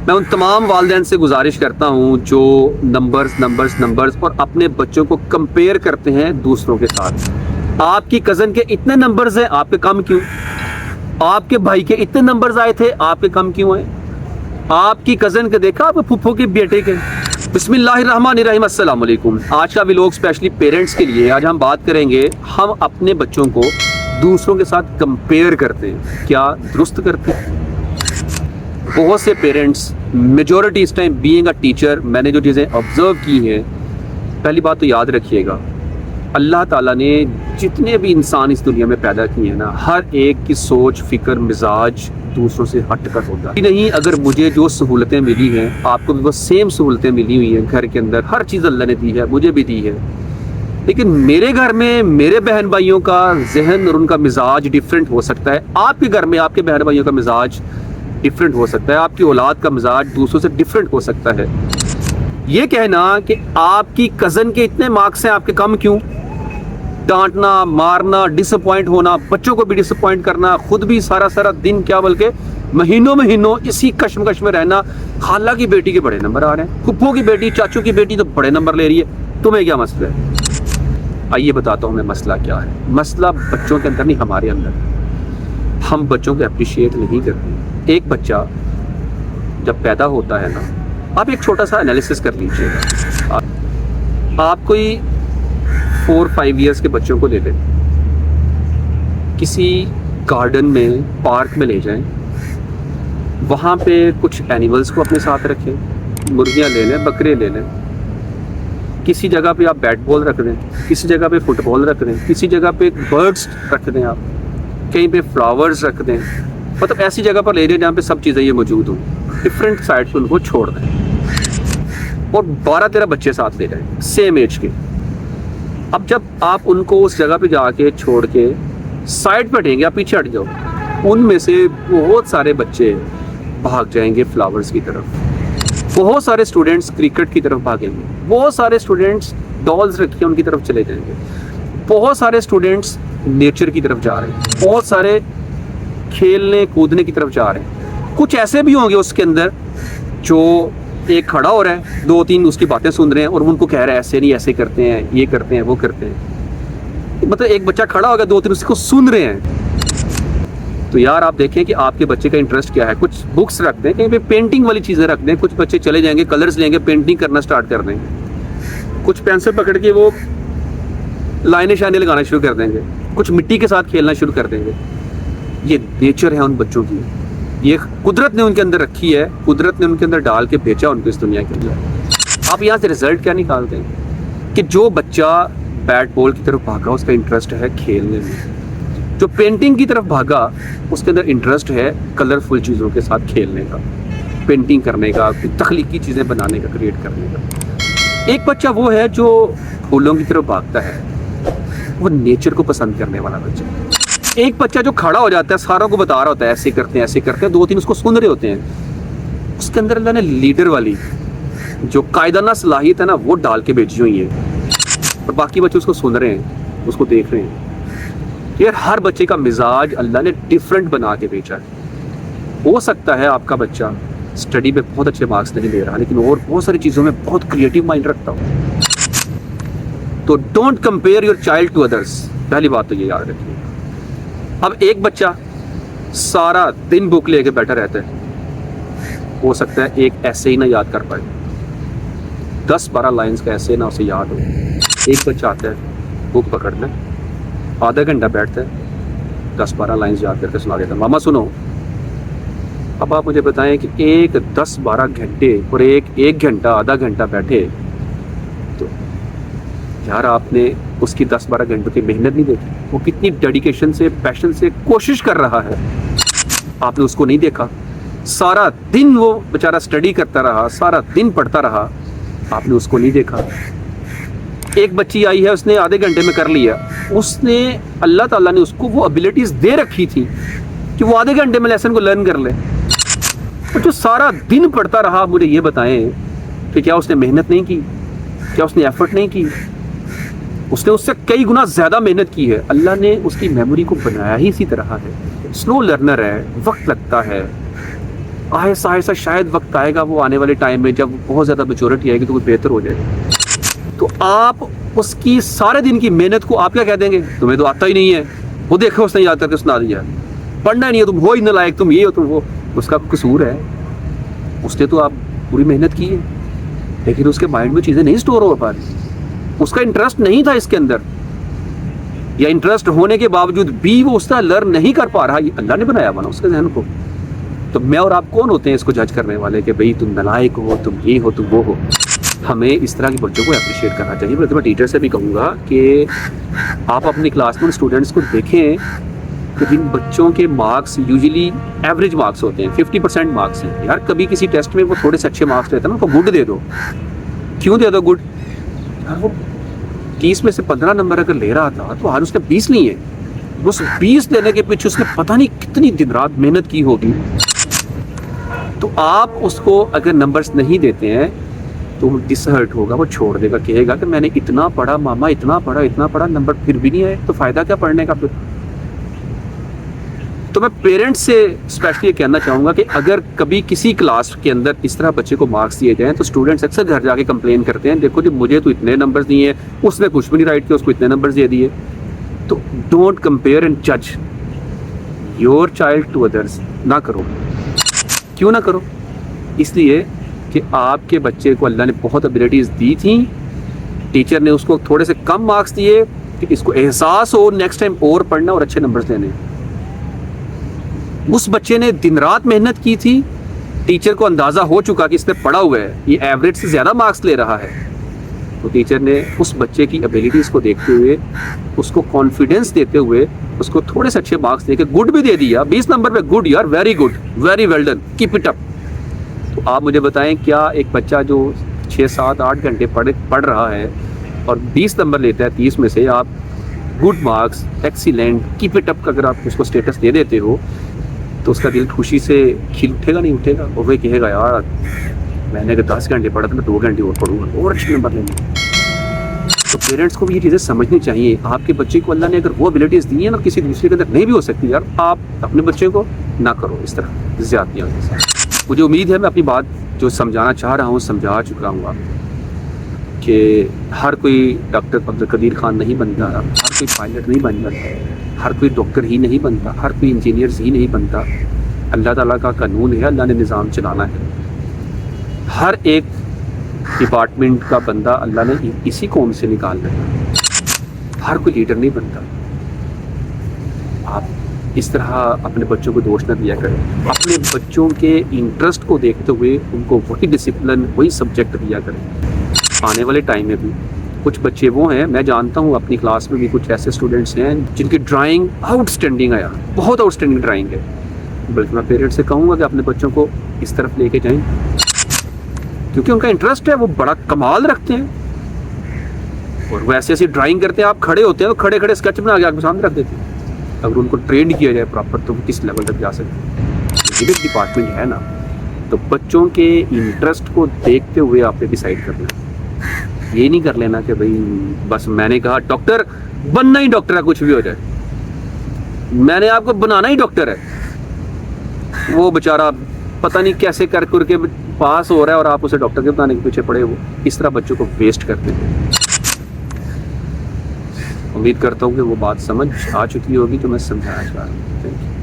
میں ان تمام والدین سے گزارش کرتا ہوں جو نمبرز اور اپنے بچوں کو کمپیئر کرتے ہیں دوسروں کے ساتھ. آپ کی کزن کے اتنے نمبرز ہیں، آپ کے کم کیوں؟ آپ کے بھائی کے اتنے نمبرز آئے تھے، آپ کے کم کیوں ہیں؟ آپ کی کزن کے دیکھا، آپ پھپھو کے بیٹے کے. بسم اللہ الرحمن الرحیم. السلام علیکم. آج کا ویلوگ اسپیشلی پیرنٹس کے لیے. آج ہم بات کریں گے ہم اپنے بچوں کو دوسروں کے ساتھ کمپیئر کرتے ہیں، کیا درست کرتے ہیں؟ بہت سے پیرنٹس، میجورٹی اس ٹائم بینگ اے ٹیچر، میں نے جو چیزیں آبزرو کی ہیں، پہلی بات تو یاد رکھیے گا، اللہ تعالیٰ نے جتنے بھی انسان اس دنیا میں پیدا کیے ہیں نا، ہر ایک کی سوچ، فکر، مزاج دوسروں سے ہٹ کر ہوگا. نہیں، اگر مجھے جو سہولتیں ملی ہیں، آپ کو بھی وہ سیم سہولتیں ملی ہوئی ہیں گھر کے اندر، ہر چیز اللہ نے دی ہے، مجھے بھی دی ہے، لیکن میرے گھر میں میرے بہن بھائیوں کا ذہن اور ان کا مزاج ڈیفرنٹ ہو سکتا ہے. آپ کے گھر میں آپ کے بہن بھائیوں کا مزاج ڈیفرنٹ ہو سکتا ہے، آپ کی اولاد کا مزاج دوسروں سے ڈیفرنٹ ہو سکتا ہے. یہ کہنا کہ آپ کی کزن کے اتنے مارکس ہیں، آپ کے کم کیوں؟ ڈانٹنا، مارنا، ڈس اپوائنٹ ہونا، بچوں کو بھی ڈس اپوائنٹ کرنا، خود بھی سارا دن کیا بلکہ مہینوں اسی کشمکش میں رہنا. خالہ کی بیٹی کے بڑے نمبر آ رہے ہیں، پھپھو کی بیٹی، چاچو کی بیٹی تو بڑے نمبر لے رہی ہے، تمہیں کیا مسئلہ ہے؟ آئیے بتاتا ہوں میں مسئلہ کیا ہے. مسئلہ بچوں کے اندر نہیں، ہمارے اندر. ہم بچوں کو اپریشیٹ نہیں کرتے. ایک بچہ جب پیدا ہوتا ہے نا، آپ ایک چھوٹا سا انالیسس کر لیجئے گا. آپ کوئی 4-5 ایئرس کے بچوں کو لے لیں، کسی گارڈن میں، پارک میں لے جائیں، وہاں پہ کچھ اینیملز کو اپنے ساتھ رکھیں، مرغیاں لے لیں، بکرے لے لیں. کسی جگہ پہ آپ بیٹ بال رکھ دیں، کسی جگہ پہ فٹ بال رکھ دیں، کسی جگہ پہ برڈس رکھ دیں، آپ کہیں پہ فلاورز رکھ دیں، مطلب ایسی جگہ پر لے جائیں جہاں پہ سب چیزیں یہ موجود ہوں. ڈفرینٹ سائڈ پہ ان کو چھوڑ دیں اور 12-13 بچے ساتھ لے جائیں سیم ایج کے. اب جب آپ ان کو اس جگہ پہ جا کے چھوڑ کے سائڈ پہ ہٹیں گے، آپ پیچھے ہٹ جاؤ، ان میں سے بہت سارے بچے بھاگ جائیں گے فلاورز کی طرف، بہت سارے اسٹوڈنٹس کرکٹ کی طرف بھاگیں گے، بہت سارے اسٹوڈنٹس ڈالز رکھی ہیں ان کی طرف چلے جائیں گے، بہت سارے اسٹوڈنٹس نیچر کی طرف جا رہے ہیں، بہت سارے کھیلنے کودنے کی طرف جا رہے ہیں. کچھ ایسے بھی ہوں گے اس کے اندر جو ایک کھڑا ہو رہا ہے، 2-3 اس کی باتیں سن رہے ہیں اور ان کو کہہ رہے ہیں ایسے نہیں، ایسے کرتے ہیں، یہ کرتے ہیں، وہ کرتے ہیں. مطلب ایک بچہ کھڑا ہو گیا، 2-3 اس کو سن رہے ہیں. تو یار آپ دیکھیں کہ آپ کے بچے کا انٹرسٹ کیا ہے. کچھ بکس رکھ دیں، کہیں پہ پینٹنگ والی چیزیں رکھ دیں. کچھ بچے چلے جائیں گے، کلرز لیں گے، پینٹنگ کرنا سٹارٹ کر دیں گے. کچھ پینسل پکڑ کے وہ لائنیں شائنیں لگانا شروع کر دیں گے. کچھ مٹی کے ساتھ کھیلنا شروع کر دیں گے. یہ نیچر ہے ان بچوں کی، یہ قدرت نے ان کے اندر رکھی ہے، قدرت نے ان کے اندر ڈال کے بھیجا ان کو اس دنیا کے اندر. آپ یہاں سے رزلٹ کیا نکالتے ہیں کہ جو بچہ بیٹ بال کی طرف بھاگا اس کا انٹرسٹ ہے کھیلنے میں، جو پینٹنگ کی طرف بھاگا اس کے اندر انٹرسٹ ہے کلرفل چیزوں کے ساتھ کھیلنے کا، پینٹنگ کرنے کا، تخلیقی چیزیں بنانے کا، کریٹ کرنے کا. ایک بچہ وہ ہے جو پھولوں کی طرف بھاگتا ہے، وہ نیچر کو پسند کرنے والا بچہ. ایک بچہ جو کھڑا ہو جاتا ہے، ساروں کو بتا رہا ہوتا ہے ایسے کرتے ہیں، ایسے کرتے ہیں، 2-3 اس کو سن رہے ہوتے ہیں، اس کے اندر اللہ نے لیڈر والی جو قائدانہ صلاحیت ہے نا، وہ ڈال کے بھیجی ہوئی ہے، اور باقی بچے اس کو سن رہے ہیں، اس کو دیکھ رہے ہیں. یار ہر بچے کا مزاج اللہ نے ڈیفرنٹ بنا کے بھیجا ہے. ہو سکتا ہے آپ کا بچہ اسٹڈی میں بہت اچھے مارکس نہیں لے رہا، لیکن اور بہت ساری چیزوں میں بہت کریٹو مائنڈ رکھتا ہوں. تو don't compare your child to others. پہلی بات تو یہ یاد رکھیے. اب ایک بچہ سارا دن بک لے کے بیٹھا رہتا ہے، ہو سکتا ہے ایک ایسے ہی نہ یاد کر پائے، 10-12 لائنز کا ایسے نہ اسے یاد ہو. ایک بچہ آتا ہے، بک پکڑتا ہے، آدھا گھنٹہ بیٹھتا ہے، 10-12 لائنز یاد کر کے سنا دیتا ہے. ماما سنو. اب آپ مجھے بتائیں کہ ایک 10-12 گھنٹے اور ایک گھنٹہ، آدھا گھنٹہ بیٹھے، تو یار آپ نے اس کی 10-12 گھنٹوں کی محنت نہیں دیکھی، وہ کتنی ڈیڈیکیشن سے، پیشن سے کوشش کر رہا ہے، آپ نے اس کو نہیں دیکھا. سارا دن وہ بیچارہ اسٹڈی کرتا رہا، سارا دن پڑھتا رہا، آپ نے اس کو نہیں دیکھا. ایک بچی آئی ہے، اس نے آدھے گھنٹے میں کر لیا، اس نے اللہ تعالیٰ نے اس کو وہ ابیلٹیز دے رکھی تھی کہ وہ آدھے گھنٹے میں لیسن کو لرن کر لے. اور جو سارا دن پڑھتا رہا، مجھے یہ بتائیں کہ کیا اس نے محنت نہیں کی؟ کیا اس نے ایفرٹ نہیں کی؟ اس نے اس سے کئی گنا زیادہ محنت کی ہے. اللہ نے اس کی میموری کو بنایا ہی اسی طرح ہے. سلو لرنر ہے، وقت لگتا ہے. آہستہ آہستہ شاید وقت آئے گا وہ آنے والے ٹائم میں جب بہت زیادہ میچورٹی آئے گی تو وہ بہتر ہو جائے گا. تو آپ اس کی سارے دن کی محنت کو آپ کیا کہہ دیں گے, تمہیں تو آتا ہی نہیں ہے, وہ دیکھو اس نے یاد کر کے سنا دیا, پڑھنا نہیں ہے, تم ہو ہی نالائق, تم یہ ہو, تم وہ. اس کا قصور ہے, اس نے تو آپ پوری محنت کی ہے لیکن اس کے مائنڈ میں چیزیں نہیں سٹور ہو پا رہی, اس کا انٹرسٹ نہیں تھا اس کے اندر, یا انٹرسٹ ہونے کے باوجود بھی وہ اس طرح لرن نہیں کر پا رہا. یہ اللہ نے بنایا بنا اس کے ذہن کو. تو میں اور آپ کون ہوتے ہیں اس کو جج کرنے والے کہ بھئی تم نالائق ہو, تم یہ ہو, تم وہ ہو. ہمیں اس طرح کے بچوں کو اپریشیٹ کرنا چاہیے. بلکہ میں ٹیچر سے بھی کہوں گا کہ آپ اپنی کلاس میں اسٹوڈنٹس کو دیکھیں کہ جن بچوں کے مارکس یوزلی ایوریج مارکس ہوتے ہیں, 50% مارکس ہیں, یار کبھی کسی ٹیسٹ میں وہ تھوڑے سے اچھے مارکس لیتے ہیں نا, ان کو گڈ دے دو. کیوں دے دو گڈ؟ یار وہ 30 میں سے 15 نمبر اگر لے رہا تھا تو آج اس نے 20 نہیں ہے. اس 20 لینے کے پیچھے اس نے پتہ نہیں کتنی دن رات محنت کی ہوگی. تو آپ اس کو اگر نمبرز نہیں دیتے ہیں تو وہ ڈس ہرٹ ہوگا, وہ چھوڑ دے گا, کہے گا کہ میں نے اتنا پڑھا ماما, اتنا پڑھا, نمبر پھر بھی نہیں آئے, تو فائدہ کیا پڑھنے کا پھر. تو میں پیرنٹس سے اسپیشلی یہ کہنا چاہوں گا کہ اگر کبھی کسی کلاس کے اندر اس طرح بچے کو مارکس دیے جائیں تو اسٹوڈنٹس اکثر گھر جا کے کمپلین کرتے ہیں, دیکھو جی مجھے تو اتنے نمبرز دیے, اس نے کچھ بھی نہیں رائٹ کیا, اس کو اتنے نمبرز دے دیے. تو ڈونٹ کمپیئر اینڈ جج یور چائلڈ ٹو ادرس. نہ کرو. کیوں نہ کرو؟ اس لیے کہ آپ کے بچے کو اللہ نے بہت ابیلٹیز دی تھیں, ٹیچر نے اس کو تھوڑے سے کم مارکس دیے کہ اس کو احساس ہو نیکسٹ ٹائم اور پڑھنا اور اچھے نمبرز لینے. اس بچے نے دن رات محنت کی تھی, ٹیچر کو اندازہ ہو چکا کہ اس نے پڑھا ہوا ہے, یہ ایوریج سے زیادہ مارکس لے رہا ہے. تو ٹیچر نے اس بچے کی ابیلٹیز کو دیکھتے ہوئے, اس کو کانفیڈنس دیتے ہوئے, اس کو تھوڑے سے اچھے مارکس دے کے گڈ بھی دے دیا, 20 نمبر پہ گڈ, یار very good, very well done, keep it up. تو آپ مجھے بتائیں کیا ایک بچہ جو 6 7 8 گھنٹے پڑھ رہا ہے اور 20 نمبر لیتا ہے 30 میں سے, آپ good marks, excellent, cap it اپ اگر آپ اس کو اسٹیٹس دے دیتے ہو تو اس کا دل خوشی سے کھل اٹھے گا نہیں اٹھے گا؟ اور وہ کہے گا یار میں نے اگر 10 گھنٹے پڑھا تو میں 2 گھنٹے اور پڑھوں گا اور اچھے نمبر لیں گے. تو پیرنٹس کو بھی یہ چیزیں سمجھنی چاہیے. آپ کے بچے کو اللہ نے اگر وہ ابیلٹیز دی ہیں نا کسی دوسرے کے اندر نہیں بھی ہو سکتی, یار آپ اپنے بچے کو نہ کرو اس طرح زیادتیاں کے ساتھ. مجھے امید ہے میں اپنی بات جو سمجھانا چاہ رہا ہوں سمجھا چکا ہوں آپ کہ ہر کوئی ڈاکٹر عبدالقدیر خان نہیں بنتا, ہر کوئی پائلٹ نہیں بن جاتا, ہر کوئی ڈاکٹر ہی نہیں بنتا, ہر کوئی انجینئر ہی نہیں بنتا. اللہ تعالیٰ کا قانون ہے, اللہ نے نظام چلانا ہے. ہر ایک ڈپارٹمنٹ کا بندہ اللہ نے اسی قوم سے نکال رہا, ہر کوئی لیڈر نہیں بنتا. آپ اس طرح اپنے بچوں کو دوش نہ دیا کریں, اپنے بچوں کے انٹرسٹ کو دیکھتے ہوئے ان کو وہی ڈسپلن, وہی سبجیکٹ دیا کریں. آنے والے ٹائم میں بھی کچھ بچے وہ ہیں, میں جانتا ہوں اپنی کلاس میں بھی کچھ ایسے اسٹوڈنٹس ہیں جن کی ڈرائنگ آؤٹ اسٹینڈنگ ہے, بہت آؤٹ اسٹینڈنگ ڈرائنگ ہے. بلکہ میں پیرنٹس سے کہوں گا کہ اپنے بچوں کو اس طرف لے کے جائیں کیونکہ ان کا انٹرسٹ ہے, وہ بڑا کمال رکھتے ہیں اور وہ ایسی ایسی ڈرائنگ کرتے ہیں, آپ کھڑے ہوتے ہیں تو کھڑے کھڑے اسکیچ بنا کے آپ کے سامنے رکھ دیتے ہیں. اگر ان کو ٹرین کیا جائے پراپر تو وہ کس لیول تک جا سکتے ہیں. یہ بھی ڈپارٹمنٹ ہے نا, تو بچوں کے انٹرسٹ کو دیکھتے ہوئے آپ نے ڈیسائیڈ کرنا. یہ نہیں کر لینا کہ بھائی بس میں نے کہا ڈاکٹر بننا ہی ڈاکٹر ہے, کچھ بھی ہو جائے, میں نے آپ کو بنانا ہی ڈاکٹر ہے. وہ بیچارہ پتہ نہیں کیسے کر کے پاس ہو رہا ہے اور آپ اسے ڈاکٹر کے بنانے کے پیچھے پڑے. وہ اس طرح بچوں کو ویسٹ کرتے ہیں. امید کرتا ہوں کہ وہ بات سمجھ آ چکی ہوگی تو میں سمجھانا چاہ رہا ہوں. Thank you.